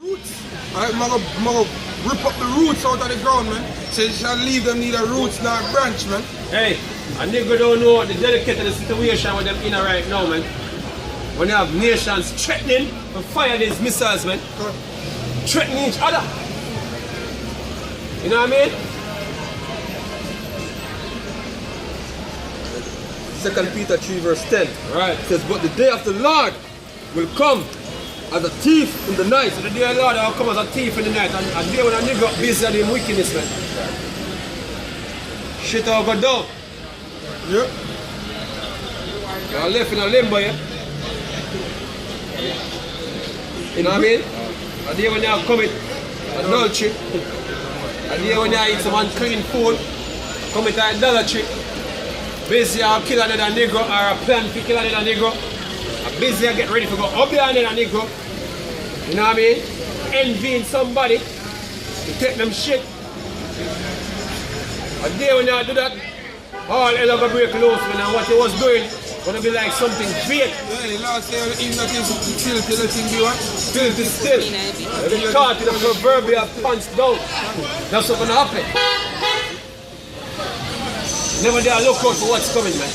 Roots. I'm gonna rip up the roots out of the ground, man. So you shall leave them neither roots nor branch, man. Hey, a nigga don't know the dedicated the situation with them in right now, man. When you have nations threatening to fire these missiles, man. Threatening each other. You know what I mean? 2 Peter 3 verse 10. Right. It says, but the day of the Lord will come as a thief in the night. So the day of the Lord will come as a thief in the night. And a day when a nigga busy at the wickedness, man. Shit all go down. Yep. You're left in a limbo, yeah? You know what I mean? A day when you commit adultery. A day when you eat some unclean food. Commit idolatry. Busy you kill another nigga or a plan to kill another nigga. Busy you get ready to go up behind another nigga. You know what I mean? Envying somebody to take them shit. A day when you do that, all hell gonna break loose, man, and what he was doing gonna be like something fake. Yeah, the Lord said him that is filthy, let him be what? Filthy still. They caught in a proverbial punch down. That's what's gonna happen. Never dare look out for what's coming, man.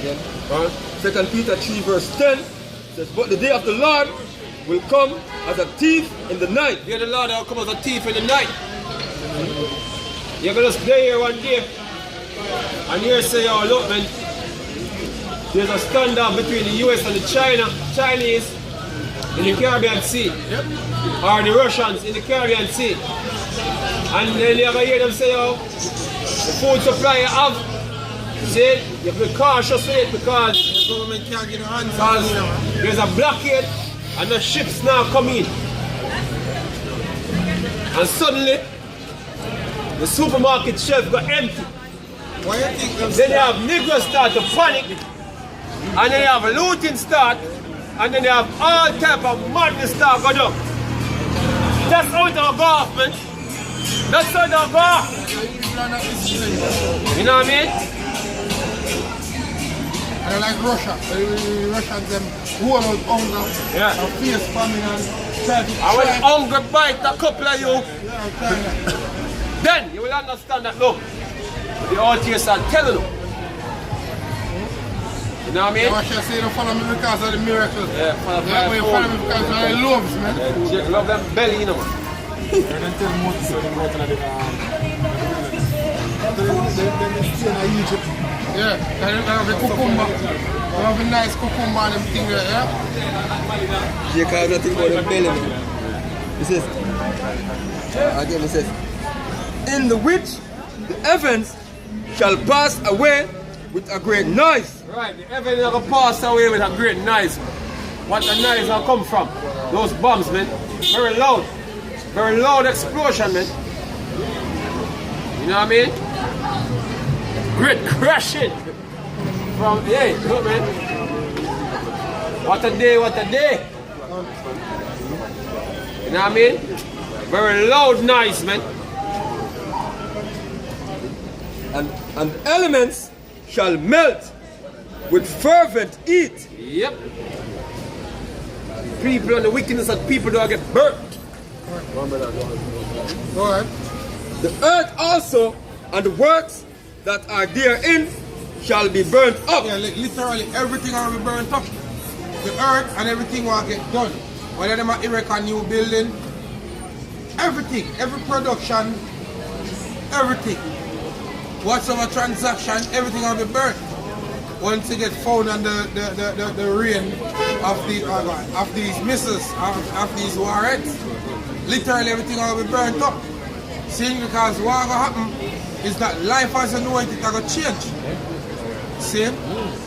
Again, 2 Peter 3 verse 10 says, but the day of the Lord will come as a thief in the night. The day of the Lord will come as a thief in the night. You're gonna stay here one day and you say, oh look, man, there's a standoff between the US and the Chinese in the Caribbean Sea. Yep. Or the Russians in the Caribbean Sea. And then you're gonna hear them say, oh, the food supply you have, see, you have to be cautious with it because The government can't get their hands on it, man. there's a blockade and the ships now come in. And suddenly, the supermarket shelf got empty. Why you think them Then you have niggas start to panic, and then you have looting start, and then you have all type of madness start go down. That's how it will go off, man. That's how it will go off. You know what I mean? And like Russia, the Russians them who are out hunger, Yeah. and face famine and try to And when hunger bite a couple of you, Yeah, I'm trying that. then you will understand that, look, the authorities are telling you. You know what I mean? Russia say don't follow me because of the miracle. Yeah, follow Yeah, but you follow me because of the loves, man. Jake love them belly, you know, man. Yeah, they have a cucumber. They have a nice cucumber and them thing there, yeah? Jake have nothing about the belly, man. He says, again he says, in the which the heavens shall pass away with a great noise. Right, the heaven is going to pass away with a great noise. What the noise will come from? Those bombs, man. Very loud. Very loud explosion, man. You know what I mean? Great crashing. From, hey, look, man. What a day, what a day. You know what I mean? Very loud noise, man. And the elements shall melt with fervent heat. Yep. People and the wickedness of people don't get burnt. Go ahead. The earth also and the works that are therein shall be burnt up. Yeah, like literally everything will be burnt up. The earth and everything will get done. Whether they might erect a new building, everything, every production, everything. Whatsoever transaction, everything will be burnt. Once it get found on the reign of these missiles, of these warheads, literally everything will be burnt up. See, because what will happen is that life as you know it, it will change. See?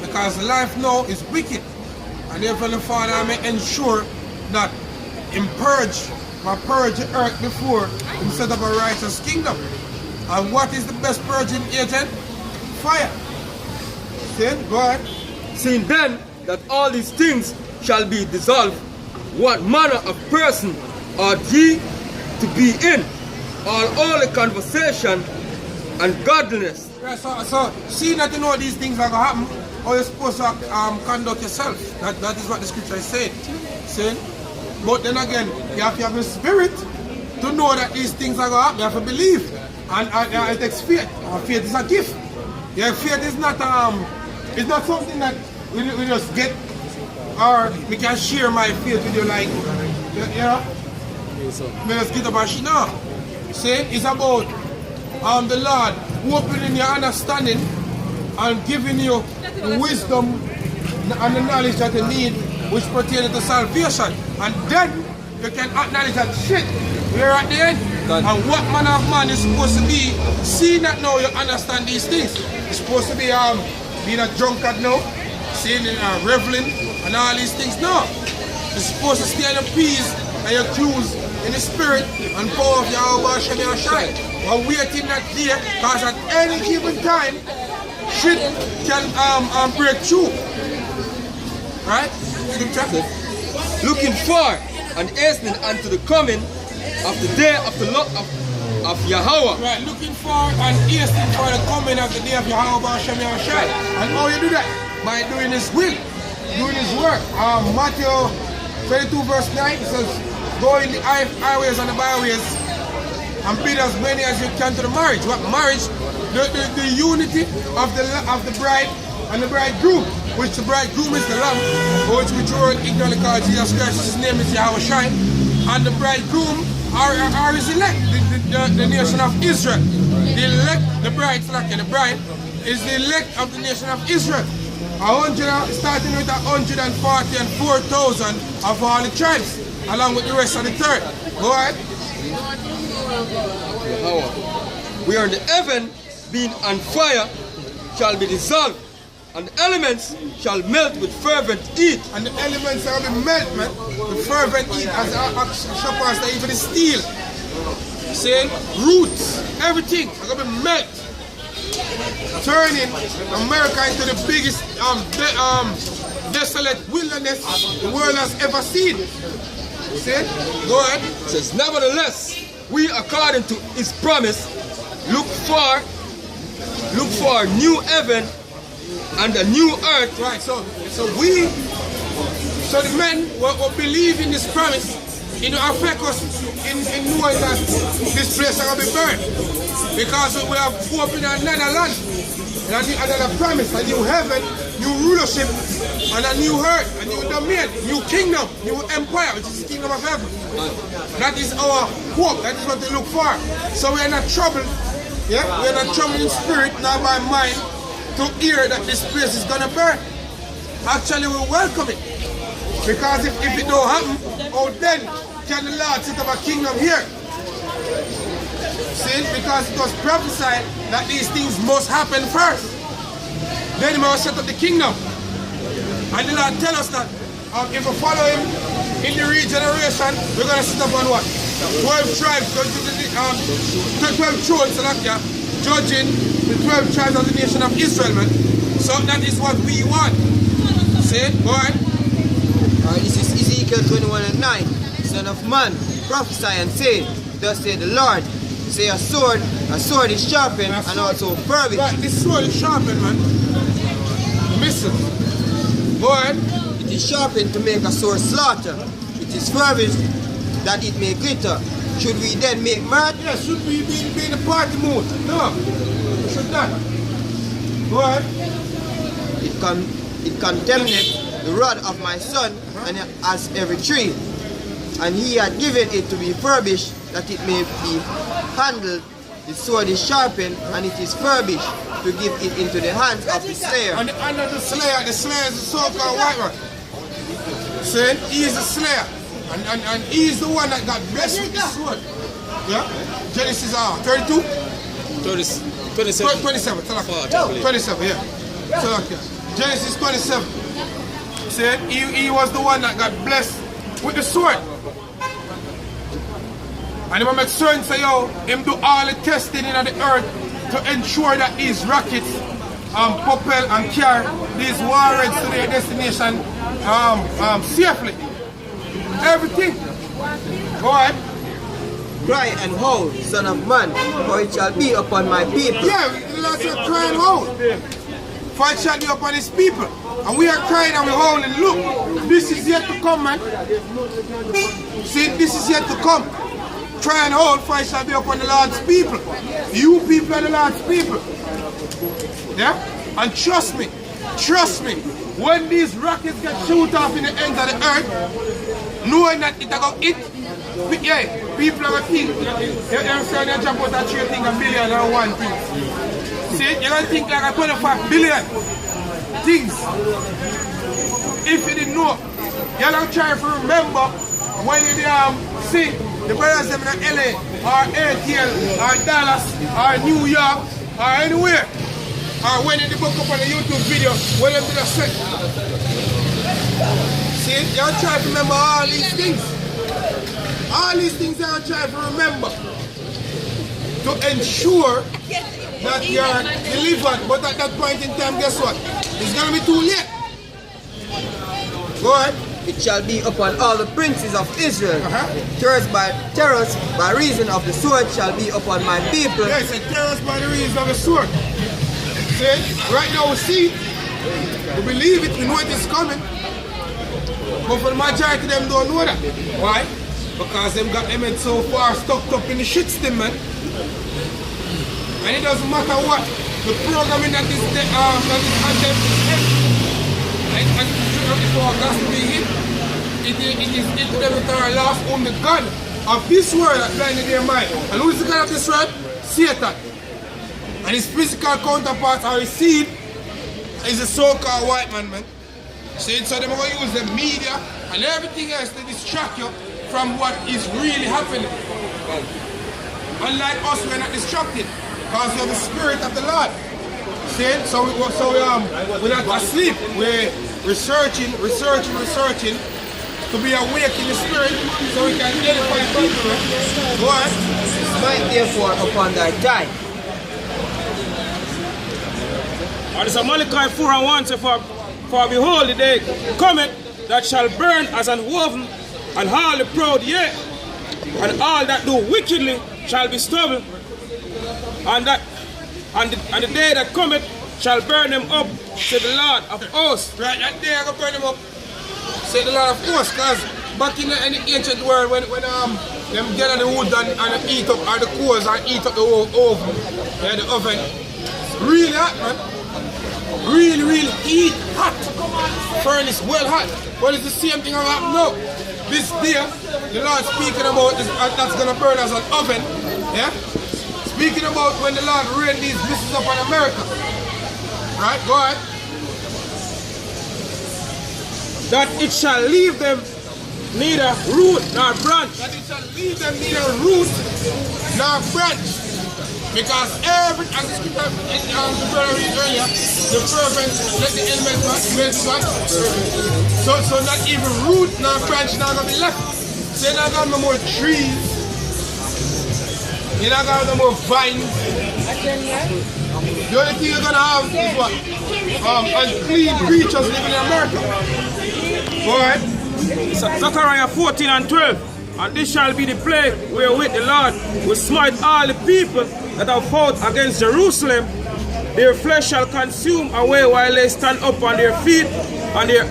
Because life now is wicked. And therefore the Father may ensure that him purge the earth before him set up a righteous kingdom. And what is the best purging agent? Fire. See? Go ahead. Seeing then that all these things shall be dissolved, what manner of person are ye to be in? All holy conversation and godliness. Yeah, so seeing that you know these things are going to happen, how you're supposed to conduct yourself. That is what the scripture is saying. See? But then again, you have to have the spirit to know that these things are going to happen. You have to believe. And it takes faith. Faith is a gift. Yeah, faith is not it's not something that we just get, or we can share my faith with you like, you know? We just get up and share. No. See, it's about the Lord opening your understanding and giving you the wisdom and the knowledge that you need, which pertains to salvation. And then you can acknowledge that shit, we're at the end. And what manner of man is supposed to be, seeing that now you understand these things. You're supposed to be being a drunkard now, seeing reveling and all these things. No. You're supposed to stay on your P's and your Q's in the spirit and power of Yahweh Shem Yahshai. While waiting that day, because at any given time, shit can break through. Right? Scripture. Looking for and hastening unto the coming of the day of the Lord of Yahweh. Right, looking for and hastening for the coming of the day of Yahweh Shem Yahshai. And how you do that? By doing His will, doing His work. Matthew 22 verse 9 says, go in the highways and the byways and bid as many as you can to the marriage. What marriage? The unity of the bride and the bridegroom, which the bridegroom is the lamb, which we draw ignorantly called Jesus Christ. His name is Yahweh Shai, and the bridegroom are his elect, the nation of Israel. The elect, the bride, and the bride is the elect of the nation of Israel. Starting with 144,000 of all the tribes, along with the rest of the third. Go ahead. We are in the heaven, being on fire, shall be dissolved, and the elements shall melt with fervent heat. And the elements shall be melt, man, with fervent heat, as shoppers that even the steel. Saying roots, everything are going to be melt. Turning America into the biggest desolate wilderness the world has ever seen. See? Go ahead. It says, nevertheless, we according to His promise look for a new heaven and a new earth. Right, so the men will believe in this promise. It will affect us in knowing that this place is going to be burned. Because we have opened another land, another promise, a new heaven, new rulership, and a new earth, a new domain, new kingdom, new empire, which is the kingdom of heaven. That is our hope, that is what we look for. So we are not troubled, yeah? We are not troubled in spirit, not by mind, to hear that this place is going to burn. Actually, we welcome it. Because if it don't happen, how then can the Lord set up a kingdom here? See? Because it was prophesied that these things must happen first. Then He must set up the kingdom. And the Lord tell us that if we follow Him in the regeneration, we're going to set up on what? 12 tribes, 12 thrones, judging the 12 tribes of the nation of Israel, man. So that is what we want. See? Go ahead. This is Ezekiel 21:9. Son of man, prophesy and say, thus saith the Lord, say a sword is sharpened and also furbished. Right, this sword is sharpened, man. Listen. Go ahead. It is sharpened to make a sore slaughter. It is furbished that it may glitter. Should we then make mirth? Yeah, should we be in the party mood? No. Should not. Go ahead. It condemneth the rod of my son, and as every tree. And He had given it to be furbished, that it may be handled. The sword is sharpened, and it is furbished, to give it into the hands of the slayer. And the hand of the slayer is the so-called white man. See? He is the slayer. And he is the one that got blessed with the sword. Yeah? Genesis 32? 27. 27, yeah. Genesis 27. See? He was the one that got blessed with the sword. And He will make certain say, yo, Him do all the testing in the earth to ensure that these rockets propel and carry these warheads to their destination safely. Everything. Go ahead. Cry and howl, son of man, for it shall be upon my people. Yeah, the Lord said cry and howl. fight shall be upon his people. And we are crying and we're howling, look, this is yet to come, man. See, this is yet to come. Try and hold, fight shall be upon the Lord's people. You people are the Lord's people. Yeah? And trust me, when these rockets get shoot off in the ends of the earth, knowing that it will hit, yeah, people are going to think, you're saying they jump out that tree, think $1 billion or one thing. See, you're going to think like a 25 billion things. If you didn't know, you're going to try to remember when you see the brothers in LA or ATL or Dallas or New York or anywhere. Or when they book up on a YouTube video, when they do the set. See, you're trying to remember all these things. All these things you're trying to remember. To ensure that you're delivered. But at that point in time, guess what? It's going to be too late. Go ahead. It shall be upon all the princes of Israel. Terrors by reason of the sword shall be upon my people. Yes, and terrors by the reason of the sword. See, right now we see, we believe it, we know it is coming. But for the majority of them don't know that. Why? Because them got them in so far stuck up in the shit still, man. And it doesn't matter what the programming that is content and before got to be hit, it is it to them that are lost on the God of this world that blinded their mind. And who is the God of this world? Satan. And his physical counterpart or his seed is a so-called white man. See, so they're going to use the media and everything else to distract you from what is really happening. Unlike us, we're not distracted because we have the spirit of the Lord. See, so we're not asleep. We're researching to be awake in the spirit so we can identify people. Go on. Smite therefore upon thy time. And it's a Malachi 4:1 say, for behold the day cometh that shall burn as an oven, and all the proud, yea, and all that do wickedly shall be stubble, and the day that cometh shall burn them up, said the Lord of hosts. Right, that day I go burn them up, said the Lord of hosts, because back in the ancient world when them get on the wood and eat up or the coals and eat up the oven, yeah, the oven, really hot, man. Really heat, hot. Furnace well hot. But it's the same thing that happened now. This day, the Lord speaking about this, that's going to burn as an oven. Yeah? Speaking about when the Lord rained these missiles upon America. Right? Go ahead. That it shall leave them neither root nor branch. That it shall leave them neither root nor branch. Because every, as the scripture the brother read earlier, the fervent let the elements melt what? So not even root nor branch not gonna be left. So you're not gonna have no more trees. You're not gonna have no more vines. The only thing you're gonna have is what? Unclean creatures living in America. Go ahead. Zechariah 14:12. And this shall be the plague wherewith the Lord will smite all the people that have fought against Jerusalem. Their flesh shall consume away while they stand up on their feet, and their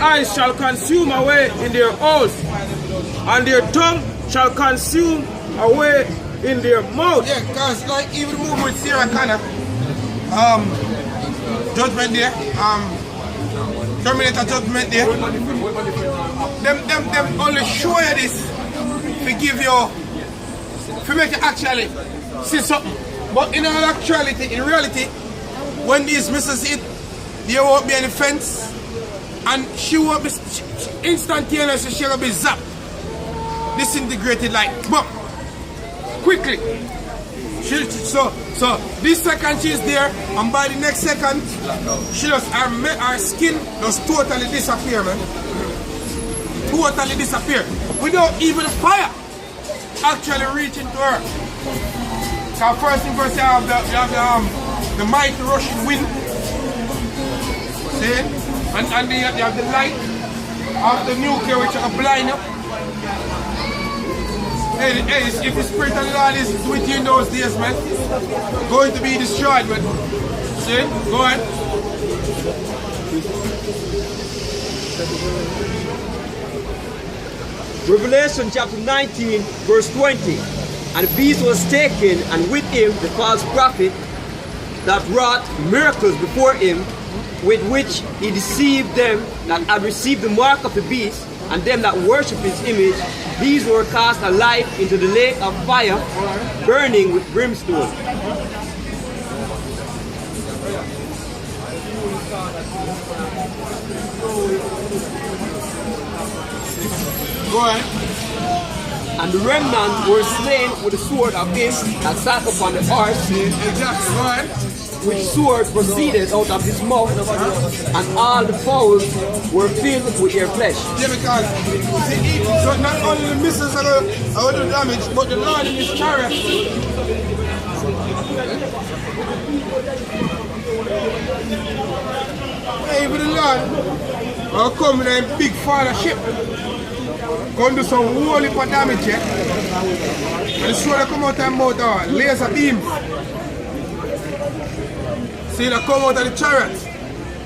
eyes shall consume away in their holes, and their tongue shall consume away in their mouth. Yeah, because like even the movie with Sarah Connor, Judgment Day, Terminator Judgment Day, them only show you this to give you, to make you actually see something. But in reality, when these missiles hit, there won't be any fence, and she won't be instantaneously, she'll be zapped, disintegrated like boom, quickly. So this second she's there, and by the next second, she just her skin just totally disappear, man. Totally disappear. Without even fire actually reaching to her. So first thing first, you have the mighty rushing wind. See? And you have the light of the nuclear which will blind you. Hey, if the spirit of the Lord is with you in those days, man, going to be destroyed, man. See? Go ahead. Revelation chapter 19, verse 20. And the beast was taken, and with him the false prophet that wrought miracles before him, with which he deceived them that had received the mark of the beast, and them that worship his image. These were cast alive into the lake of fire, burning with brimstone. Go ahead. And the remnant were slain with the sword of him that sat upon the horse, Exactly. Go ahead. which sword proceeded out of his mouth, and all the fowls were filled with their flesh. Yeah, because see, so not only the missiles are going to do damage, but the Lord in his chariot. Hey, even the Lord will come with a big fathership. Going to do some whole heap of damage, yeah? And the sword come out of mouth, laser beam. See, they come out of the chariot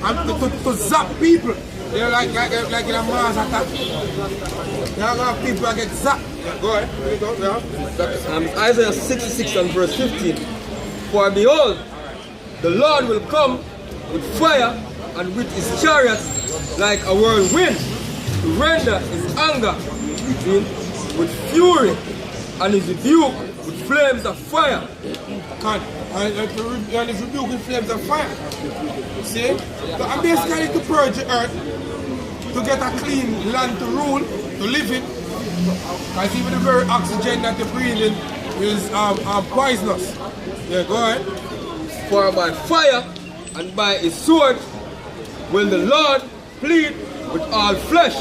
and to zap people. They're like in a Mars attack. They're going to have people that get zapped. Yeah, go ahead. Isaiah 66 and verse 15. For behold, the Lord will come with fire and with his chariots like a whirlwind, to render his anger with fury and his rebuke with flames of fire. And it's rebuking flames of fire. See? So I'm basically to purge the earth, to get a clean land to rule, to live in. Because even the very oxygen that you're breathing is poisonous. Yeah, go ahead. For by fire and by his sword will the Lord plead with all flesh,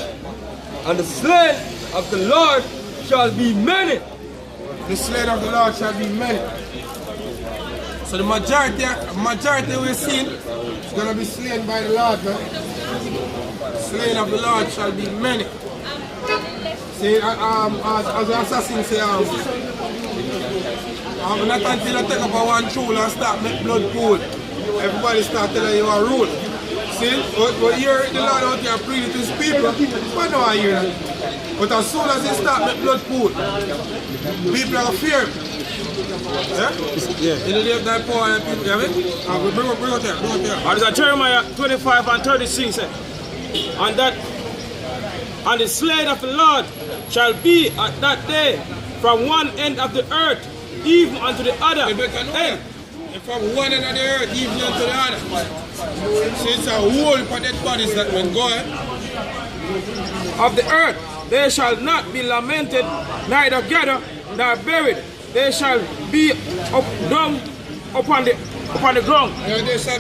and the slain of the Lord shall be many. The slain of the Lord shall be many. So the majority we're seeing is going to be slain by the Lord, man. Slain of the Lord shall be many. See, as the assassin say, not until I take up a one tool and start make blood pool, everybody start telling you a rule. See, but here the Lord out here pleading to his people, but no I hear that. But as soon as they start make blood pool, people are fear. Yeah? Yeah. In the day of that power and people, you have it? Bring out there. And it's Jeremiah 25 and 36. And the slain of the Lord shall be at that day from one end of the earth even unto the other. Hey. From one end of the earth even unto the other. So it's a whole for dead bodies that when go ahead. Of the earth they shall not be lamented, neither gathered nor buried. They shall be down upon the ground. They shall